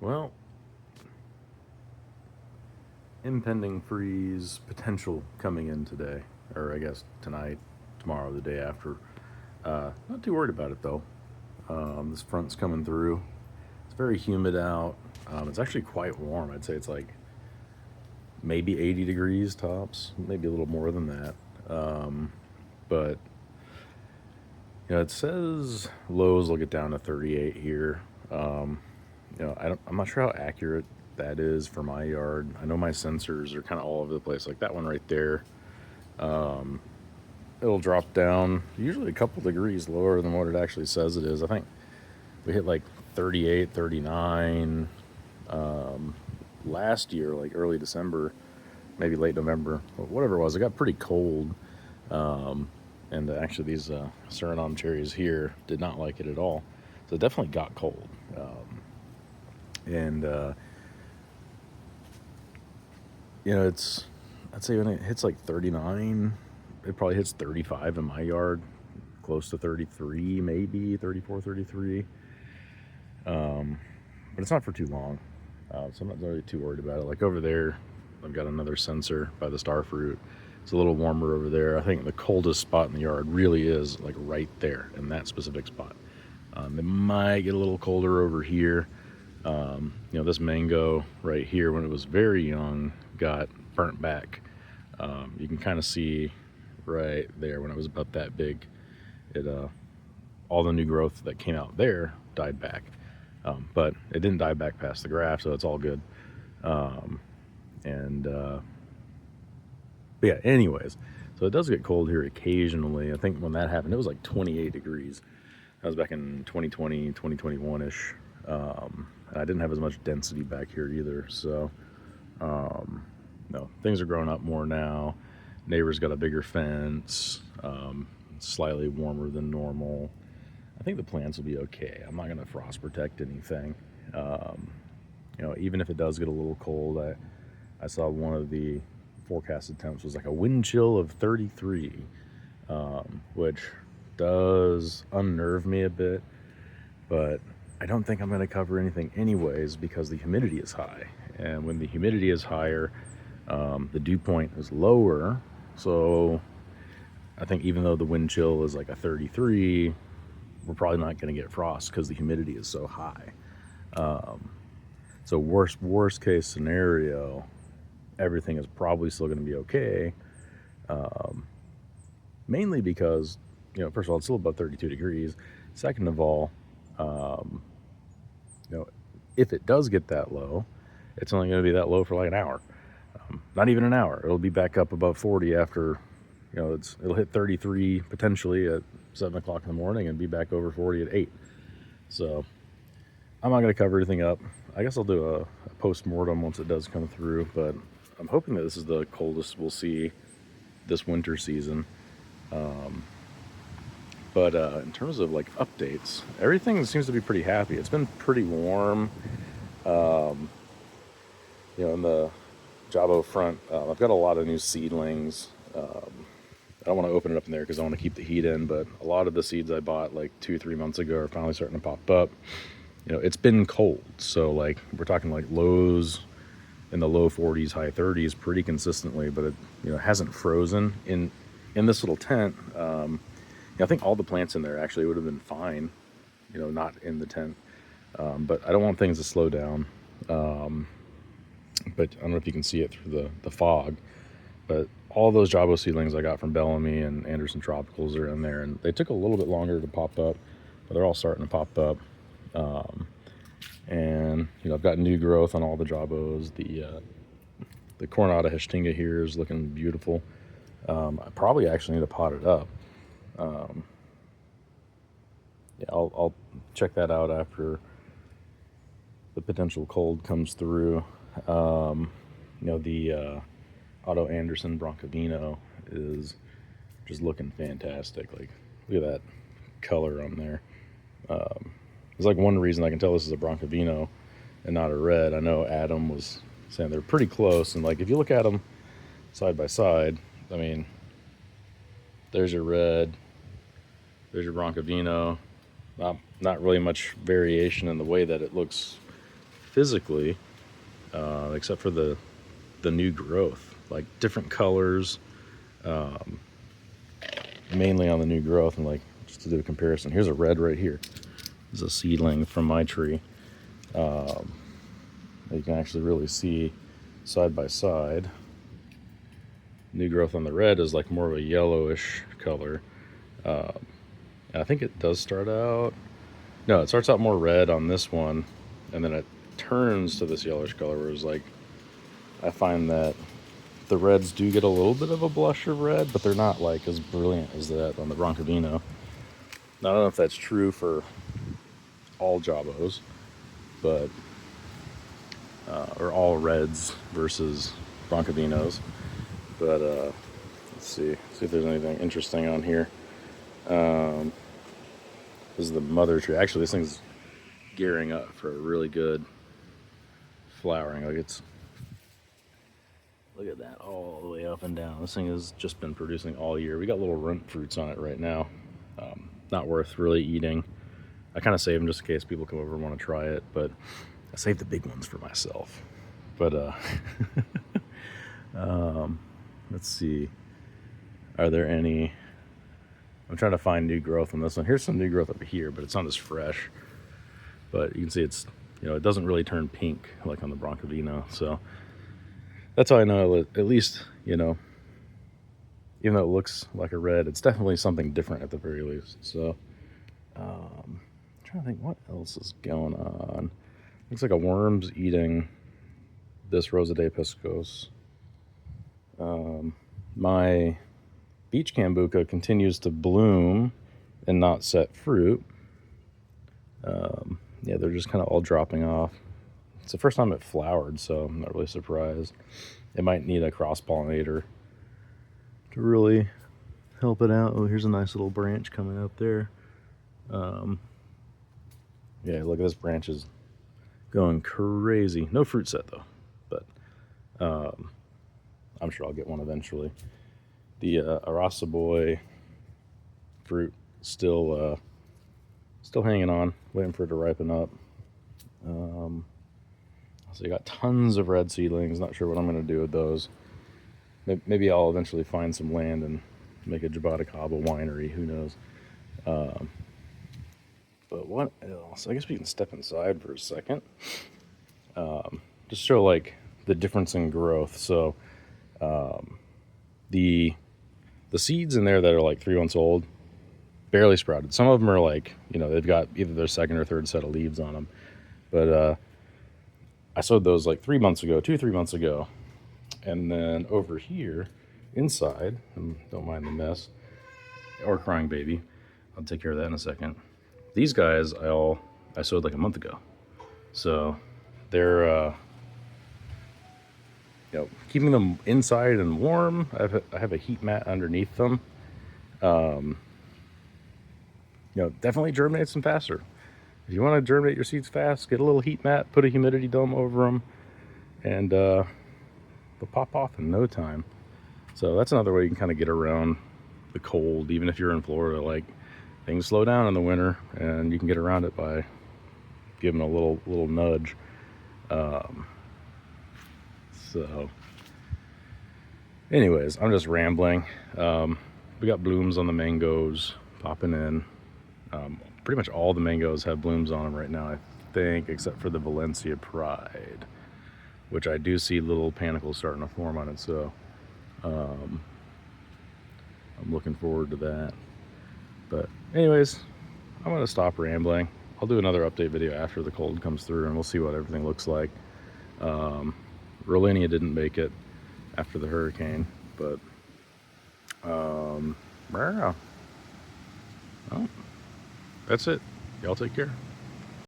Well, impending freeze potential coming in today, or I guess tonight, tomorrow, the day after. Not too worried about it though. This front's coming through. It's very humid out. It's actually quite warm. I'd say it's like maybe 80 degrees tops, maybe a little more than that. But it says lows will get down to 38 here. I'm not sure how accurate that is for my yard. I know my sensors are kind of all over the place, like that one right there. It'll drop down usually a couple degrees lower than what it actually says it is. I think we hit like 38, 39 last year, like early December, maybe late November, whatever it was. It got pretty cold. And actually, these Suriname cherries here did not like it at all. So it definitely got cold. And I'd say when it hits like 39, it probably hits 35 in my yard, close to 33, maybe 34, 33. But it's not for too long. So I'm not really too worried about it. Like over there, I've got another sensor by the starfruit. It's a little warmer over there. I think the coldest spot in the yard really is like right there in that specific spot. It might get a little colder over here. This mango right here, when it was very young, got burnt back. You can kind of see right there when it was about that big, it all the new growth that came out there died back. But it didn't die back past the graft, so it's all good. But yeah, anyways, so it does get cold here occasionally. I think when that happened, it was like 28 degrees. That was back in 2020, 2021-ish. And I didn't have as much density back here either. So, no, things are growing up more now. Neighbor's got a bigger fence, slightly warmer than normal. I think the plants will be okay. I'm not going to frost protect anything. Even if it does get a little cold, I saw one of the forecasted temps was like a wind chill of 33, which does unnerve me a bit, but I don't think I'm going to cover anything anyways because the humidity is high. And when the humidity is higher, the dew point is lower. So I think even though the wind chill is like a 33, we're probably not going to get frost because the humidity is so high. So worst case scenario, everything is probably still going to be okay. Mainly because, first of all, it's still above 32 degrees. Second of all, if it does get that low, it's only going to be that low for like an hour. Not even an hour. It'll be back up above 40 after, it'll hit 33 potentially at 7 o'clock in the morning and be back over 40 at 8. So I'm not going to cover anything up. I guess I'll do a post-mortem once it does come through, but I'm hoping that this is the coldest we'll see this winter season. But in terms of like updates, everything seems to be pretty happy. It's been pretty warm. In the Jabo front, I've got a lot of new seedlings. I don't want to open it up in there because I want to keep the heat in, but a lot of the seeds I bought like 2-3 months ago are finally starting to pop up. It's been cold, so like we're talking like lows in the low 40s, high 30s pretty consistently, but it hasn't frozen in this little tent. I think all the plants in there actually would have been fine, not in the tent. But I don't want things to slow down. But I don't know if you can see it through the fog, but all those Jabo seedlings I got from Bellamy and Anderson Tropicals are in there, and they took a little bit longer to pop up, but they're all starting to pop up. And I've got new growth on all the Jabos. The Coronata Heshtinga here is looking beautiful. I probably actually need to pot it up. I'll check that out after the potential cold comes through. The Otto Anderson Broncovino is just looking fantastic. Like, look at that color on there. It's like one reason I can tell this is a Broncovino and not a red. I know Adam was saying they're pretty close, and like if you look at them side by side, I mean, there's your red, there's your Broncovino. Not really much variation in the way that it looks physically, except for the new growth, like different colors, mainly on the new growth. And like, just to do a comparison, here's a red right here. This is a seedling from my tree. You can actually really see side by side. New growth on the red is like more of a yellowish color. I think it does start out, no, it starts out more red on this one, and then it turns to this yellowish color, whereas like I find that the reds do get a little bit of a blush of red, but they're not like as brilliant as that on the Broncovino. Now, I don't know if that's true for all Jabos, but or all reds versus Broncovinos. But let's see if there's anything interesting on here. This is the mother tree. Actually, this thing's gearing up for a really good flowering. Like, it's, look at that, all the way up and down. This thing has just been producing all year. We got little runt fruits on it right now. Not worth really eating. I kind of save them just in case people come over and want to try it, but I save the big ones for myself. But let's see, are there any, I'm trying to find new growth on this one. Here's some new growth over here, but it's not as fresh. But you can see it's, it doesn't really turn pink like on the Broncovino. So that's how I know, at least, even though it looks like a red, it's definitely something different at the very least. So I'm trying to think what else is going on. Looks like a worm's eating this Rosa de Piscos. My beach cambuca continues to bloom and not set fruit. Yeah, they're just kind of all dropping off. It's the first time it flowered, so I'm not really surprised. It might need a cross-pollinator to really help it out. Oh, here's a nice little branch coming up there. Yeah, look at this branch is going crazy. No fruit set though, but I'm sure I'll get one eventually. The Arasa Boy fruit still hanging on, waiting for it to ripen up. So you got tons of red seedlings. Not sure what I'm going to do with those. Maybe I'll eventually find some land and make a Jaboticaba winery. Who knows? But what else? I guess we can step inside for a second. Just show like the difference in growth. So the seeds in there that are like 3 months old, barely sprouted. Some of them are like, they've got either their second or third set of leaves on them. But I sowed those like 3 months ago, 2-3 months ago. And then over here, inside, don't mind the mess, or crying baby, I'll take care of that in a second. These guys I sowed like a month ago. So they're, keeping them inside and warm. I have a heat mat underneath them. Definitely germinates them faster. If you want to germinate your seeds fast, get a little heat mat, put a humidity dome over them, and they'll pop off in no time. So that's another way you can kind of get around the cold, even if you're in Florida. Like, things slow down in the winter, and you can get around it by giving a little nudge. So anyways, I'm just rambling. We got blooms on the mangoes popping in. Pretty much all the mangoes have blooms on them right now, I think, except for the Valencia Pride, which I do see little panicles starting to form on it. So I'm looking forward to that. But anyways, I'm going to stop rambling. I'll do another update video after the cold comes through, and we'll see what everything looks like. Rollinia didn't make it after the hurricane, but well, that's it. Y'all take care.